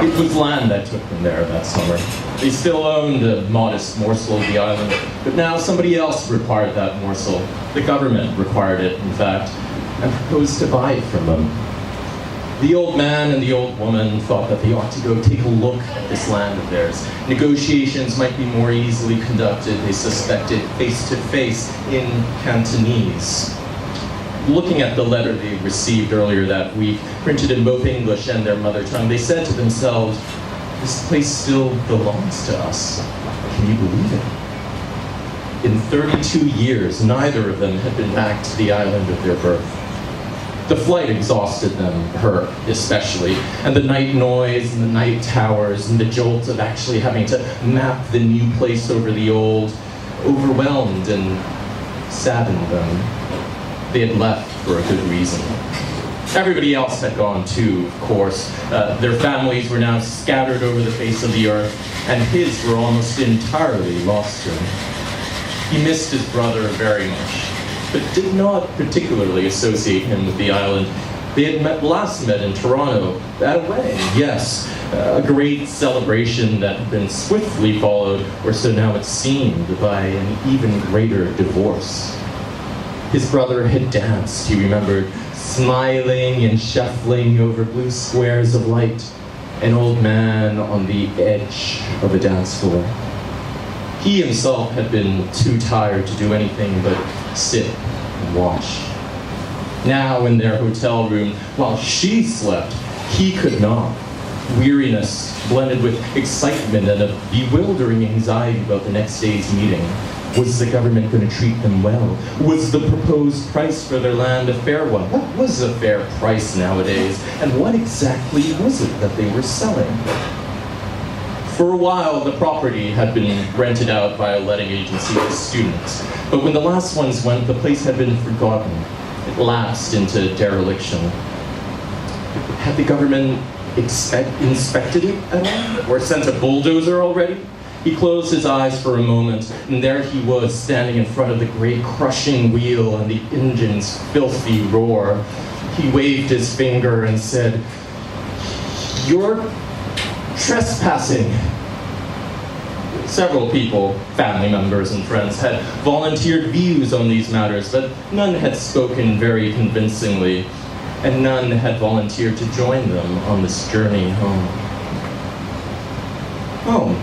It was land that took them there that summer. They still owned a modest morsel of the island, but now somebody else required that morsel. The government required it, in fact, and proposed to buy it from them. The old man and the old woman thought that they ought to go take a look at this land of theirs. Negotiations might be more easily conducted, they suspected, face-to-face in Cantonese. Looking at the letter they received earlier that week, printed in both English and their mother tongue, they said to themselves, "This place still belongs to us. Can you believe it?" In 32 years, neither of them had been back to the island of their birth. The flight exhausted them, her especially, and the night noise and the night towers and the jolt of actually having to map the new place over the old overwhelmed and saddened them. They had left for a good reason. Everybody else had gone too, of course. Their families were now scattered over the face of the earth, and his were almost entirely lost to him. He missed his brother very much, but did not particularly associate him with the island. They had last met in Toronto at a wedding, yes, a great celebration that had been swiftly followed, or so now it seemed, by an even greater divorce. His brother had danced, he remembered, smiling and shuffling over blue squares of light, an old man on the edge of a dance floor. He himself had been too tired to do anything but sit and watch. Now in their hotel room, while she slept, he could not. Weariness blended with excitement and a bewildering anxiety about the next day's meeting. Was the government going to treat them well? Was the proposed price for their land a fair one? What was a fair price nowadays? And what exactly was it that they were selling? For a while, the property had been rented out by a letting agency to students. But when the last ones went, the place had been forgotten. It lapsed into dereliction. Had the government inspected it at all? Or sent a bulldozer already? He closed his eyes for a moment, and there he was, standing in front of the great crushing wheel and the engine's filthy roar. He waved his finger and said, "You're trespassing." Several people, family members and friends, had volunteered views on these matters, but none had spoken very convincingly, and none had volunteered to join them on this journey home. Home.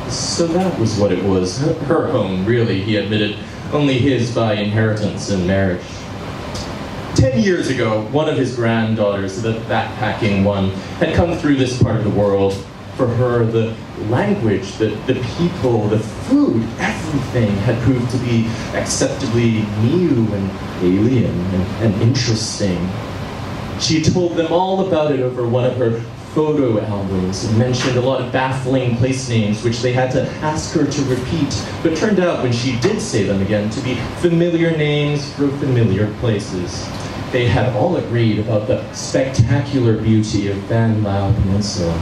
So that was what it was. Her home, really, he admitted, only his by inheritance and marriage. 10 years ago, one of his granddaughters, the backpacking one, had come through this part of the world. For her, the language, the people, the food, everything had proved to be acceptably new and alien and interesting. She told them all about it over one of her photo albums and mentioned a lot of baffling place names which they had to ask her to repeat, but turned out when she did say them again to be familiar names for familiar places. They had all agreed about the spectacular beauty of Van Lao Peninsula.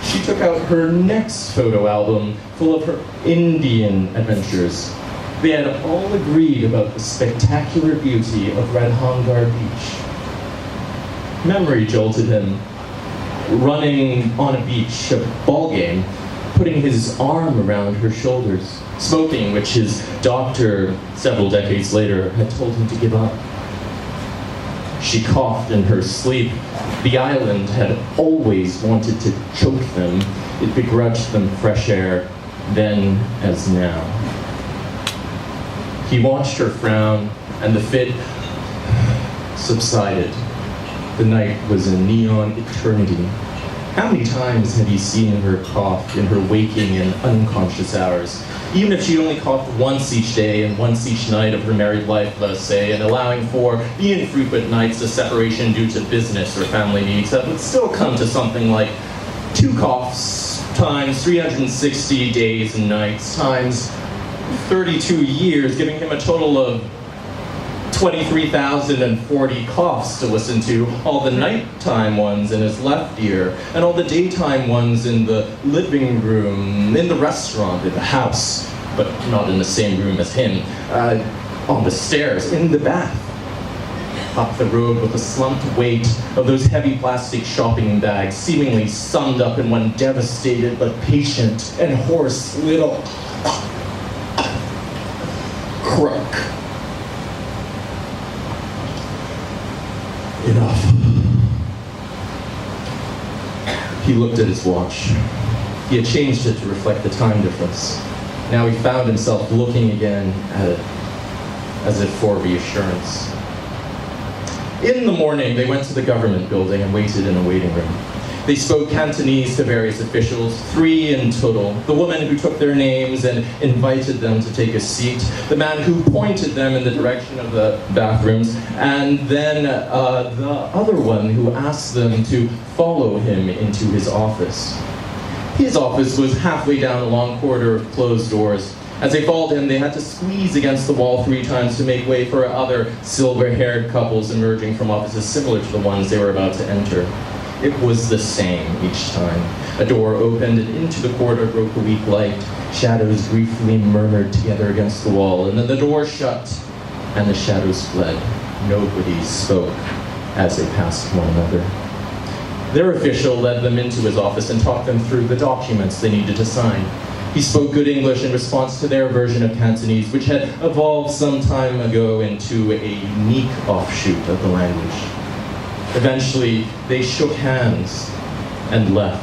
She took out her next photo album full of her Indian adventures. They had all agreed about the spectacular beauty of Radhangar Beach. Memory jolted him. Running on a beach, a ball game, putting his arm around her shoulders, smoking, which his doctor, several decades later, had told him to give up. She coughed in her sleep. The island had always wanted to choke them. It begrudged them fresh air, then as now. He watched her frown, and the fit subsided. The night was a neon eternity. How many times had he seen her cough in her waking and unconscious hours? Even if she only coughed once each day and once each night of her married life, let us say, and allowing for the infrequent nights of separation due to business or family needs, that would still come to something like 2 coughs times 360 days and nights times 32 years, giving him a total of 23,040 coughs to listen to, all the nighttime ones in his left ear, and all the daytime ones in the living room, in the restaurant, in the house, but not in the same room as him, on the stairs, in the bath. up the road with the slumped weight of those heavy plastic shopping bags, seemingly summed up in one devastated but patient and hoarse little croak. Enough. He looked at his watch. He had changed it to reflect the time difference. Now he found himself looking again at it, as if for reassurance. In the morning, they went to the government building and waited in a waiting room. They spoke Cantonese to various officials, 3 in total. The woman who took their names and invited them to take a seat, the man who pointed them in the direction of the bathrooms, and then the other one who asked them to follow him into his office. His office was halfway down a long corridor of closed doors. As they followed him, they had to squeeze against the wall 3 times to make way for other silver-haired couples emerging from offices similar to the ones they were about to enter. It was the same each time. A door opened and into the corridor broke a weak light. Shadows briefly murmured together against the wall, and then the door shut and the shadows fled. Nobody spoke as they passed one another. Their official led them into his office and talked them through the documents they needed to sign. He spoke good English in response to their version of Cantonese, which had evolved some time ago into a unique offshoot of the language. Eventually, they shook hands and left.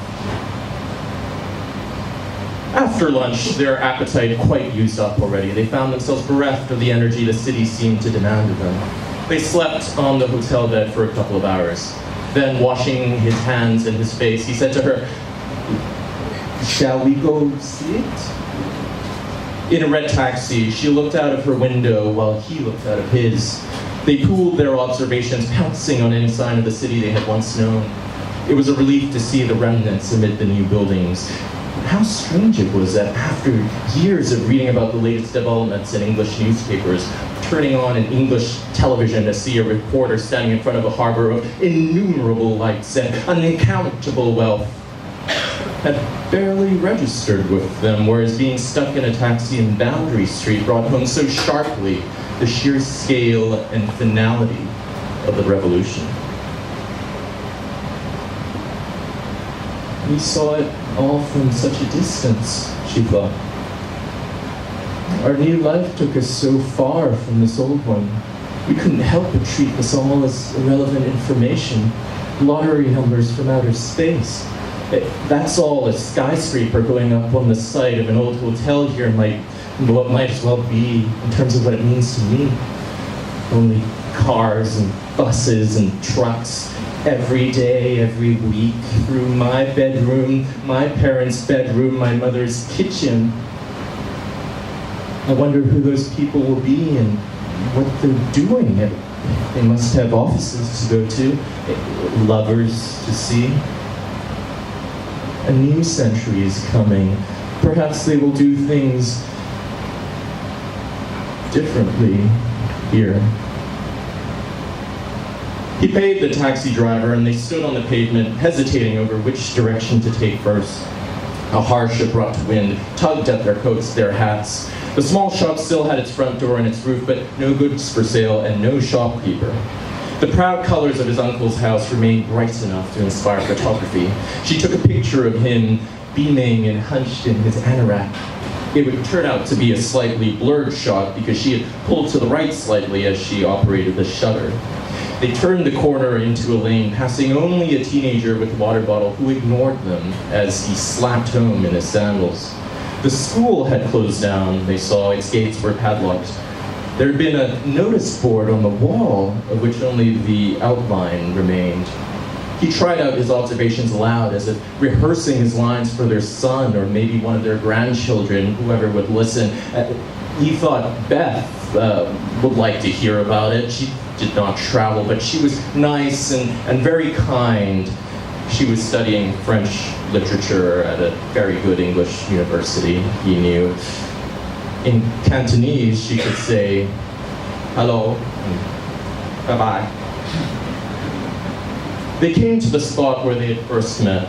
After lunch, their appetite quite used up already. They found themselves bereft of the energy the city seemed to demand of them. They slept on the hotel bed for a couple of hours. Then, washing his hands and his face, he said to her, "Shall we go see it?" In a red taxi, she looked out of her window while he looked out of his. They pooled their observations, pouncing on any sign of the city they had once known. It was a relief to see the remnants amid the new buildings. How strange it was that after years of reading about the latest developments in English newspapers, turning on an English television to see a reporter standing in front of a harbor of innumerable lights and uncountable wealth, had barely registered with them, whereas being stuck in a taxi in Boundary Street brought home so sharply the sheer scale and finality of the revolution. We saw it all from such a distance, she thought. Our new life took us so far from this old one. We couldn't help but treat this all as irrelevant information, lottery numbers from outer space. That's all a skyscraper going up on the site of an old hotel here might as well be in terms of what it means to me. Only cars and buses and trucks every day, every week, through my bedroom, my parents' bedroom, my mother's kitchen. I wonder who those people will be and what they're doing. They must have offices to go to, lovers to see. A new century is coming. Perhaps they will do things differently here. He paid the taxi driver and they stood on the pavement, hesitating over which direction to take first. A harsh, abrupt wind tugged at their coats, their hats. The small shop still had its front door and its roof, but no goods for sale and no shopkeeper. The proud colors of his uncle's house remained bright enough to inspire photography. She took a picture of him beaming and hunched in his anorak. It would turn out to be a slightly blurred shot because she had pulled to the right slightly as she operated the shutter. They turned the corner into a lane, passing only a teenager with a water bottle who ignored them as he slapped home in his sandals. The school had closed down, they saw. Its gates were padlocked. There had been a notice board on the wall, of which only the outline remained. He tried out his observations aloud, as if rehearsing his lines for their son or maybe one of their grandchildren, whoever would listen. He thought Beth would like to hear about it. She did not travel, but she was nice and very kind. She was studying French literature at a very good English university, he knew. In Cantonese, she could say, "Hello," and "Bye-bye." They came to the spot where they had first met.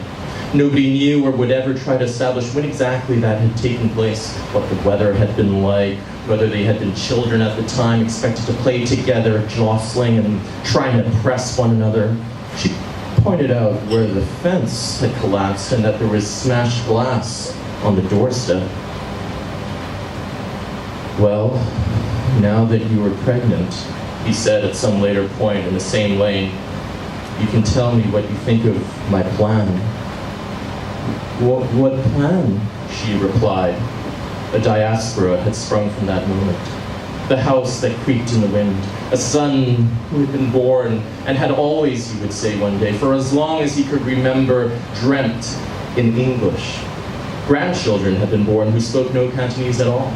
Nobody knew or would ever try to establish when exactly that had taken place, what the weather had been like, whether they had been children at the time, expected to play together, jostling and trying to impress one another. She pointed out where the fence had collapsed and that there was smashed glass on the doorstep. "Well, now that you are pregnant," he said at some later point in the same lane, "you can tell me what you think of my plan." What plan?" she replied. A diaspora had sprung from that moment. The house that creaked in the wind, a son who had been born and had always, he would say one day, for as long as he could remember, dreamt in English. Grandchildren had been born who spoke no Cantonese at all.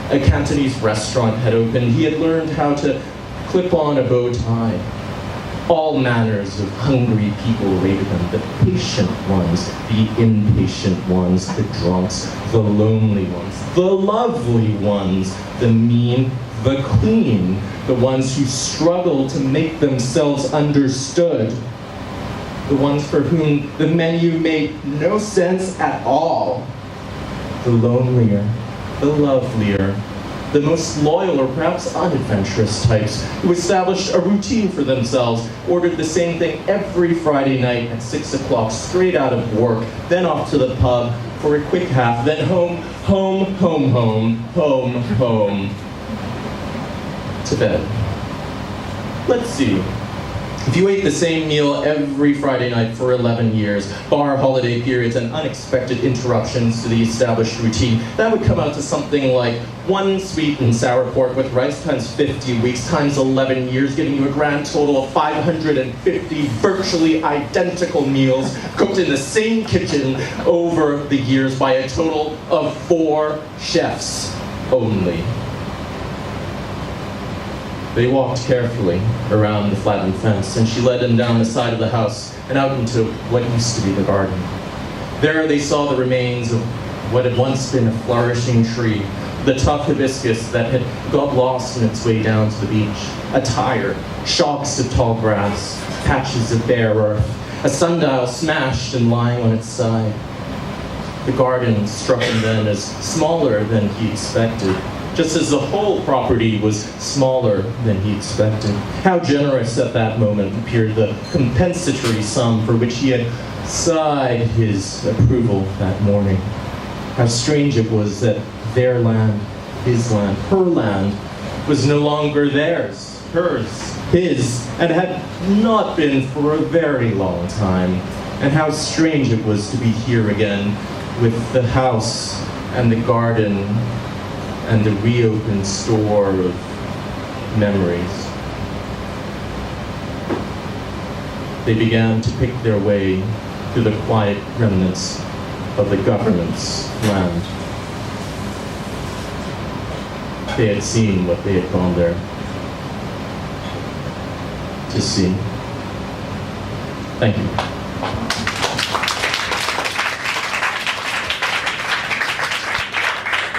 A Cantonese restaurant had opened. He had learned how to clip on a bow tie. All manners of hungry people awaited him, the patient ones, the impatient ones, the drunks, the lonely ones, the lovely ones, the mean, the clean, the ones who struggled to make themselves understood, the ones for whom the menu made no sense at all, the lonelier, the lovelier, the most loyal or perhaps unadventurous types who established a routine for themselves, ordered the same thing every Friday night at 6 o'clock, straight out of work, then off to the pub for a quick half, then home, home, home, home, home, home, to bed. Let's see. If you ate the same meal every Friday night for 11 years, bar holiday periods and unexpected interruptions to the established routine, that would come out to something like 1 sweet and sour pork with rice times 50 weeks times 11 years, giving you a grand total of 550 virtually identical meals cooked in the same kitchen over the years by a total of 4 chefs only. They walked carefully around the flattened fence, and she led them down the side of the house and out into what used to be the garden. There they saw the remains of what had once been a flourishing tree, the tough hibiscus that had got lost on its way down to the beach, a tire, shocks of tall grass, patches of bare earth, a sundial smashed and lying on its side. The garden struck him then as smaller than he expected, just as the whole property was smaller than he expected. How generous at that moment appeared the compensatory sum for which he had sighed his approval that morning. How strange it was that their land, his land, her land, was no longer theirs, hers, his, and had not been for a very long time. And how strange it was to be here again with the house and the garden and the reopened store of memories. They began to pick their way through the quiet remnants of the government's land. They had seen what they had gone there to see. Thank you.